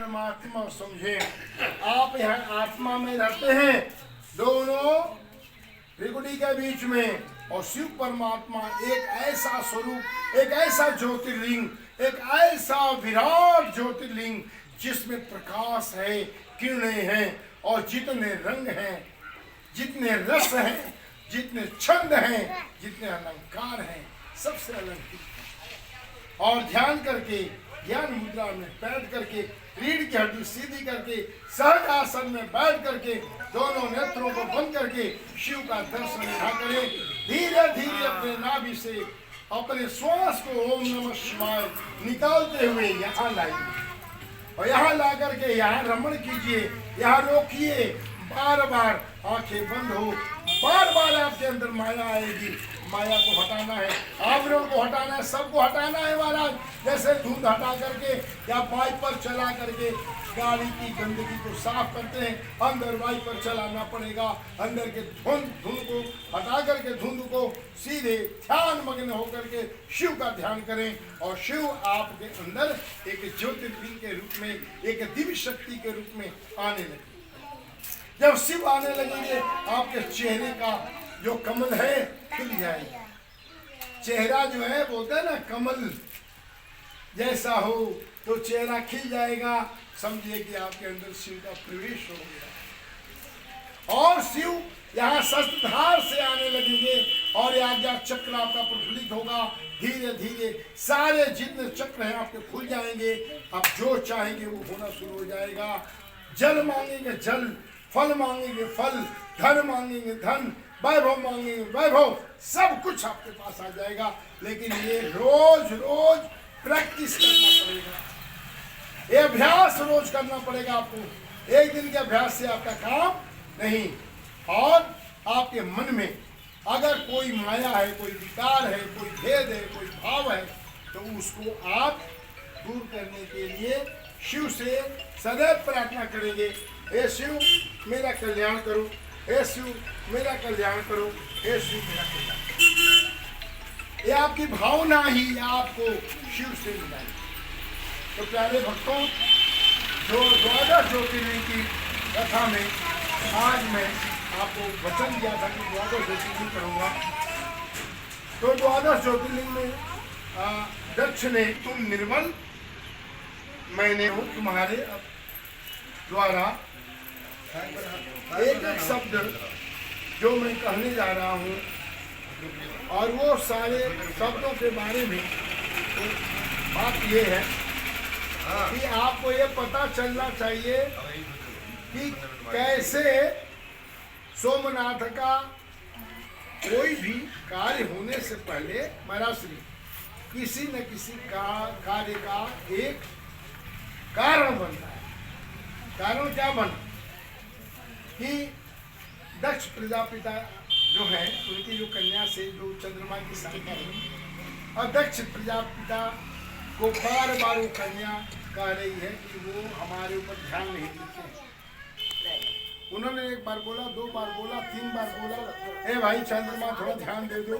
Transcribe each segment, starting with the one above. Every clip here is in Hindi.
परमात्मा समझे। आप यहाँ आत्मा में रहते हैं, दोनों त्रिकुटी के बीच में, और शिव परमात्मा एक ऐसा स्वरूप, एक ऐसा ज्योतिर्लिंग, एक ऐसा विराट ज्योतिर्लिंग जिसमें प्रकाश है, किरणें हैं, और जितने रंग हैं, जितने रस हैं, जितने छंद हैं, जितने अलंकार हैं, सबसे अलंकृत है। और ध्यान करके, ज्ञान मुद्रा में बैठ करके, रीढ़ की हड्डी सीधी करके, सहज आसन में बैठ करके, दोनों नेत्रों को बंद करके शिव का दर्शन यहाँ करें। धीरे धीरे अपने नाभि से अपने श्वास को ओम नमः शिवाय निकालते हुए यहाँ लाइए, और यहाँ ला करके यहाँ रमण कीजिए, यहाँ रोकिए, बार बार आंखें बंद हो, बार बार आपके अंदर माया आएगी। माया को हटाना है, आवरण को हटाना है, सबको हटाना है महाराज। जैसे धूल हटा करके या वाइपर चला करके गाड़ी की गंदगी को साफ करते हैं, अंदर वाइपर चलाना पड़ेगा। अंदर के धुंध को हटा करके धुंध को सीधे ध्यान मग्न होकर के शिव का ध्यान करें, और शिव आपके अंदर एक ज्योतिर्लिंग के रूप में, एक दिव्य शक्ति के रूप में आने लगे। जब शिव आने लगेंगे, आपके चेहरे का जो कमल है खिल जाएगा। चेहरा जो है बोलते हैं ना, कमल जैसा हो तो चेहरा खिल जाएगा, समझिए कि आपके अंदर शिव का प्रवेश हो गया। और शिव यहाँ शस्त्रधार से आने लगेंगे, और आज्ञा चक्र आपका प्रफुल्लित होगा। धीरे धीरे सारे जितने चक्र हैं आपके खुल जाएंगे। आप जो चाहेंगे वो होना शुरू हो जाएगा। जल मांगेंगे जल, फल मांगेंगे फल, धन मांगेंगे धन, वैभव मांगेंगे वैभव, सब कुछ आपके पास आ जाएगा। लेकिन ये रोज रोज प्रैक्टिस करना पड़ेगा, ये अभ्यास रोज करना पड़ेगा आपको। एक दिन के अभ्यास से आपका काम नहीं। और आपके मन में अगर कोई माया है, कोई विकार है, कोई भेद है, कोई भाव है, तो उसको आप दूर करने के लिए शिव से सदैव प्रार्थना करेंगे, हे शिव मेरा कल्याण करो, हे शिव मेरा कल्याण करो, हे शिव मेरा कल्याण करो। ये आपकी भावना ही आपको शिव से मिलाएगी। तो प्यारे भक्तों, जो द्वादश ज्योतिर्लिंग की कथा में आज मैं आपको वचन दिया था कि द्वादश ज्योतिर्लिंग करूँगा, तो द्वादश ज्योतिर्लिंग में दक्ष ने, तुम निर्मल, मैंने हूँ तुम्हारे द्वारा एक एक शब्द जो मैं कहने जा रहा हूँ, और वो सारे शब्दों के बारे में तो बात ये है कि आपको ये पता चलना चाहिए कि कैसे सोमनाथ का कोई भी कार्य होने से पहले महाराज किसी न किसी कार्य का एक कारण बनता है। कारण क्या बना कि दक्ष प्रजापिता जो है, उनकी जो कन्या से जो चंद्रमा की शाखा है, और दक्ष प्रजापिता को बार बार वो कन्या कह रही है कि वो हमारे ऊपर ध्यान नहीं देते हैं। उन्होंने एक बार बोला, दो बार बोला, तीन बार बोला, ए भाई चंद्रमा थोड़ा ध्यान दे दो,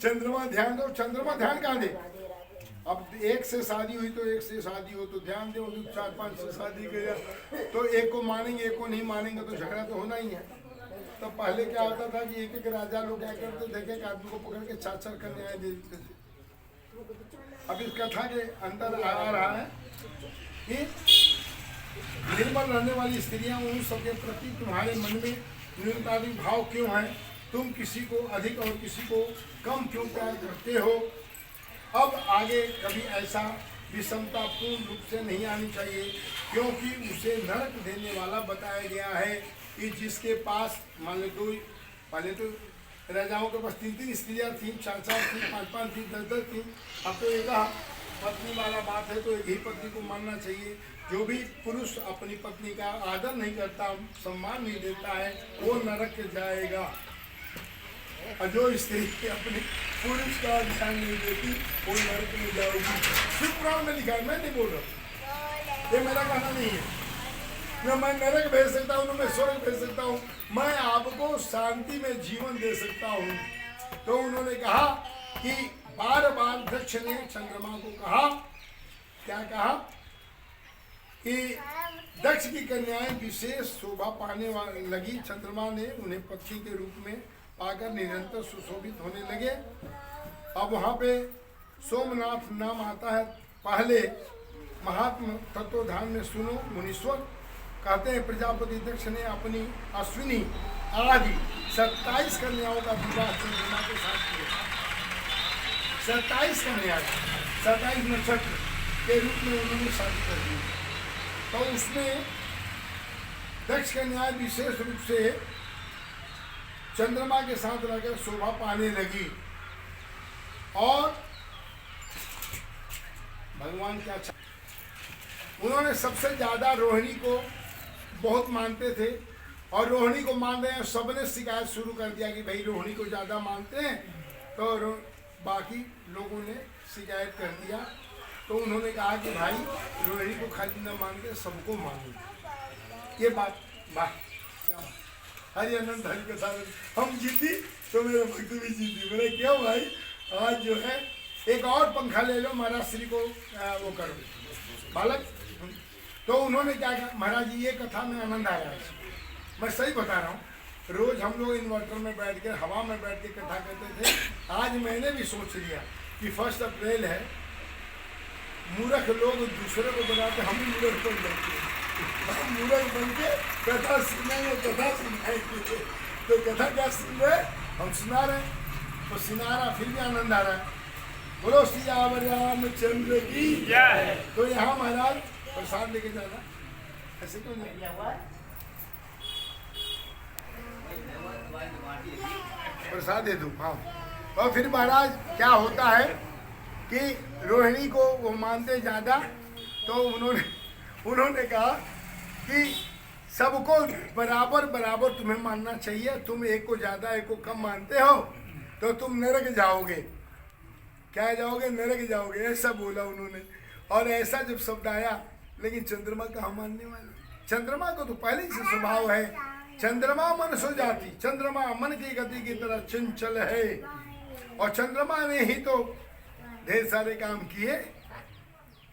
चंद्रमा ध्यान दो। चंद्रमा ध्यान कहाँ दे? अब एक से शादी हुई तो एक से शादी हो तो ध्यान दे, 4-5 से शादी कर तो एक को मानेंगे एक को नहीं मानेंगे तो झगड़ा तो होना ही है। तो पहले क्या होता था कि एक एक राजा लोग क्या करते, देखे कि आदमी को पकड़ के 4-4 कन्याएं दे देते थे। अब इस कथा के अंदर आ रहा है कि निर्मल रहने वाली स्त्रियां, उन सबके प्रति तुम्हारे मन में न्यूनताधिक भाव क्यों है? तुम किसी को अधिक और किसी को कम क्यों प्यार करते हो? अब आगे कभी ऐसा विषमता पूर्ण रूप से नहीं आनी चाहिए, क्योंकि उसे नरक देने वाला बताया गया है कि जिसके पास मान लो दो, पहले तो राजाओं के पास 3-3 स्त्रियाँ थी, 4-4 थी, 5-5 थी, 10-10 थी। अब तो एक पत्नी वाला बात है, तो एक ही पत्नी को मानना चाहिए। जो भी पुरुष अपनी पत्नी का आदर नहीं करता, सम्मान नहीं देता है, वो नरक जाएगा। और जो स्त्री अपने पुरुष का ध्यान नहीं देती, वो नरक में जाएगी। शिव पुराण में लिखा है, मैं नहीं बोल रहा, ये मेरा कहना नहीं है। न मैं नरक भेज सकता हूँ, न मैं स्वर्ग भेज सकता हूँ, मैं आपको शांति में जीवन दे सकता हूँ। तो उन्होंने कहा कि बार बार दक्ष ने चंद्रमा को कहा, क्या कहा कि दक्ष की कन्याएं विशेष शोभा पाने लगी। चंद्रमा ने उन्हें पक्षी के रूप में पाकर निरंतर सुशोभित होने लगे। अब वहाँ पे सोमनाथ नाम आता है। पहले महात्मा तत्वधान में सुनो मुनीश्वर, कहते हैं प्रजापति दक्ष ने अपनी अश्विनी आदि 27 कन्याओं का विवाह चंद्रमा के साथ किया। 27 कन्याएं 27 नक्षत्र के रूप में उन्होंने शादी कर दी। तो उसमें दक्ष कन्याएं विशेष रूप से चंद्रमा के साथ रहकर शोभा पाने लगी। और भगवान क्या उन्होंने सबसे ज्यादा रोहिणी को बहुत मानते थे, और रोहिणी को मान रहे हैं। सबने शिकायत शुरू कर दिया कि भाई रोहिणी को ज्यादा मानते हैं, तो बाकी लोगों ने शिकायत कर दिया। तो उन्होंने कहा कि भाई रोहिणी को खाली न मान के सबको मानो। ये बात हरि अनंत हरि के साथ हम जीती तो मेरे भक्त भी जीती। बोले क्यों भाई, आज जो है एक और पंखा ले लो, महाराज श्री को वो करो बालक। तो उन्होंने क्या कहा, महाराज जी ये कथा में आनंद आ रहा है, मैं सही बता रहा हूँ। रोज हम लोग इन्वर्टर में बैठ के हवा में बैठ के कथा करते थे। आज मैंने भी सोच लिया कि 1 अप्रैल है, मूर्ख लोग दूसरे को बनाते, हम ही मूर्ख बन जाते हैं। हम मूर्ख बन के कथा सुनाएंगे, कथा सुनाएंगे। तो कथा क्या सुन रहे, हम सुना रहे, तो सुना रहा फिर भी आनंद आ रहा है। बोलो सियावर रामचंद्र की जय। तो यहाँ महाराज प्रसाद लेके जाना, ऐसे क्यों नहीं, प्रसाद दे दूँ। हाँ, और फिर महाराज क्या होता है कि रोहिणी को वो मानते ज़्यादा, तो उन्होंने कहा कि सबको बराबर बराबर तुम्हें मानना चाहिए। तुम एक को ज़्यादा एक को कम मानते हो तो तुम नरक जाओगे। क्या जाओगे, नरक जाओगे, ऐसा बोला उन्होंने। और ऐसा जब शब्द आया, लेकिन चंद्रमा कहाँ मानने वाले। चंद्रमा को तो पहले से स्वभाव है, चंद्रमा मन सो जाती, चंद्रमा मन की गति की तरह चंचल है। और चंद्रमा ने ही तो ढेर सारे काम किए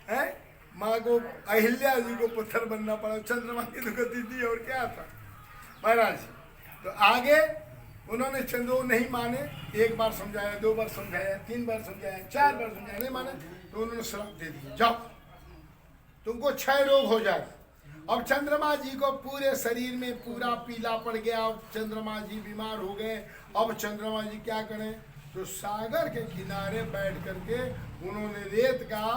हैं। माँ को, अहिल्या जी को पत्थर बनना पड़ा, चंद्रमा की तो गति थी, और क्या था महाराज। तो आगे उन्होंने चंद्रो नहीं माने, एक बार समझाया, 2 बार समझाया, 3 बार समझाया, 4 बार समझाया, नहीं माने तो उन्होंने श्राप दे दिया, जाओ तुमको क्षय रोग हो जाए। अब चंद्रमा जी को पूरे शरीर में पूरा पीला पड़ गया। अब चंद्रमा जी बीमार हो गए। अब चंद्रमा जी क्या करें, तो सागर के किनारे बैठ करके उन्होंने रेत का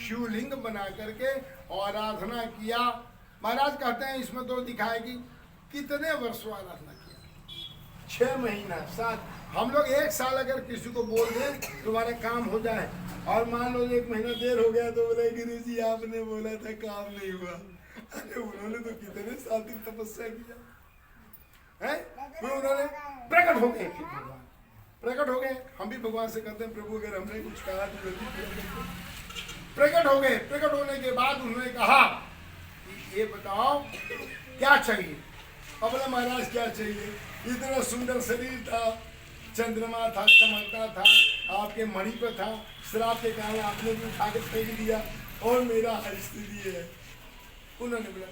शिवलिंग बना करके और आराधना किया। महाराज कहते हैं इसमें तो दिखाए कि कितने वर्षों आराधना किया, 6 महीना 7। हम लोग 1 साल अगर किसी को बोल दें तुम्हारा काम हो जाए, और मान लो 1 महीना देर हो गया तो बोले गुरु जी आपने बोला था काम नहीं हुआ। अरे उन्होंने तो कितने साल तक तपस्या किया है। फिर उन्होंने प्रकट हो गए, प्रकट हो गए। हम भी भगवान से कहते हैं प्रभु अगर हमने कुछ कहा तो जल्दी प्रकट हो गए। प्रकट होने के बाद उन्होंने कहा कि ये बताओ क्या चाहिए। अब बोला महाराज क्या चाहिए, इतना सुंदर शरीर था, चंद्रमा था, चमकता था, आपके मणि पर था, श्राप के कारण आपने भी उठा के फेंक दिया, और मेरा स्थिति है। उन्होंने बोला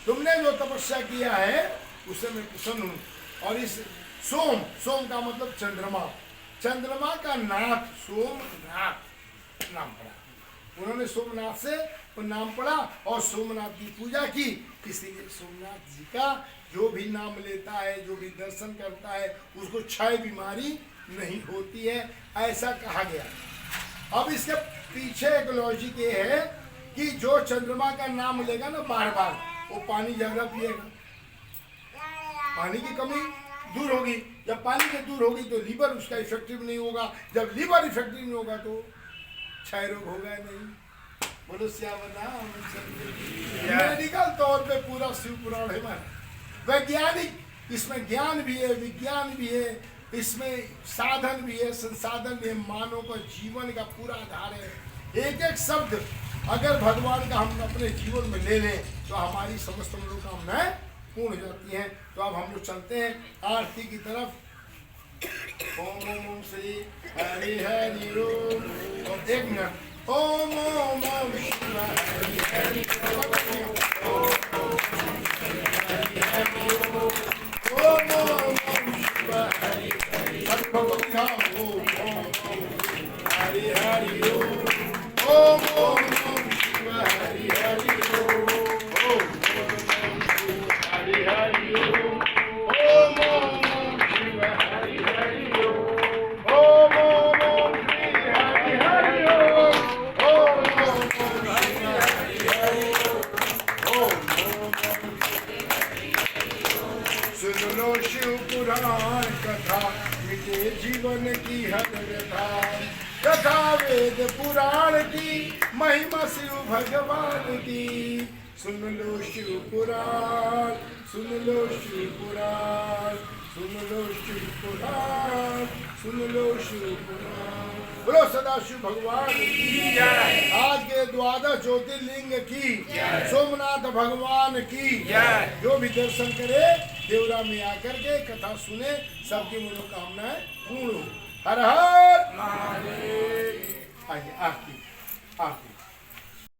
तुमने जो तपस्या किया है उससे मैं प्रसन्न हूँ। और इस सोम का मतलब चंद्रमा, चंद्रमा का नाथ सोमनाथ नाम पड़ा। उन्होंने सोमनाथ से नाम पड़ा और सोमनाथ की पूजा की। इसीलिए सोमनाथ जी का जो भी नाम लेता है, जो भी दर्शन करता है, उसको क्षय बीमारी नहीं होती है, ऐसा कहा गया। अब इसके पीछे एक लॉजिक ये है कि जो चंद्रमा का नाम लेगा ना बार बार, वो पानी ज्यादा पिएगा, पानी की कमी दूर होगी। जब पानी की दूर होगी तो लीवर उसका इफेक्टिव नहीं होगा, जब लीवर इफेक्टिव नहीं होगा तो क्षय रोग होगा नहीं। बोलो मेडिकल तौर पे पूरा शिव पुराण है। वैज्ञानिक, इसमें ज्ञान भी है, विज्ञान भी है, इसमें साधन भी है, संसाधन भी है, मानव का जीवन का पूरा आधार है। एक एक शब्द अगर भगवान का हम अपने जीवन में ले लें तो हमारी समस्त मनोकामनाएं पूर्ण हो जाती हैं। तो अब हम लोग चलते हैं आरती की तरफ। ओम श्री हरि हरि ओम। और 1 मिनट, ओम ओम ओम शिवाय हरि हरि ओम। पुराण कथा मिटे जीवन की हर व्यथा कथा वेद पुराण की महिमा शिव भगवान की सुन लो शिव पुराण सुन लो शिव पुराण सुन लो शिव पुराण सुन लो शिव पुराण। बोलो सदाशिव भगवान की जय। आज के द्वादश ज्योतिर्लिंग की सोमनाथ भगवान की जय। जो भी दर्शन करे देवरा में आकर के कथा सुने सबकी मनोकामनाएं पूर्ण हो। हर हर महादेव। आइए आरती आरती।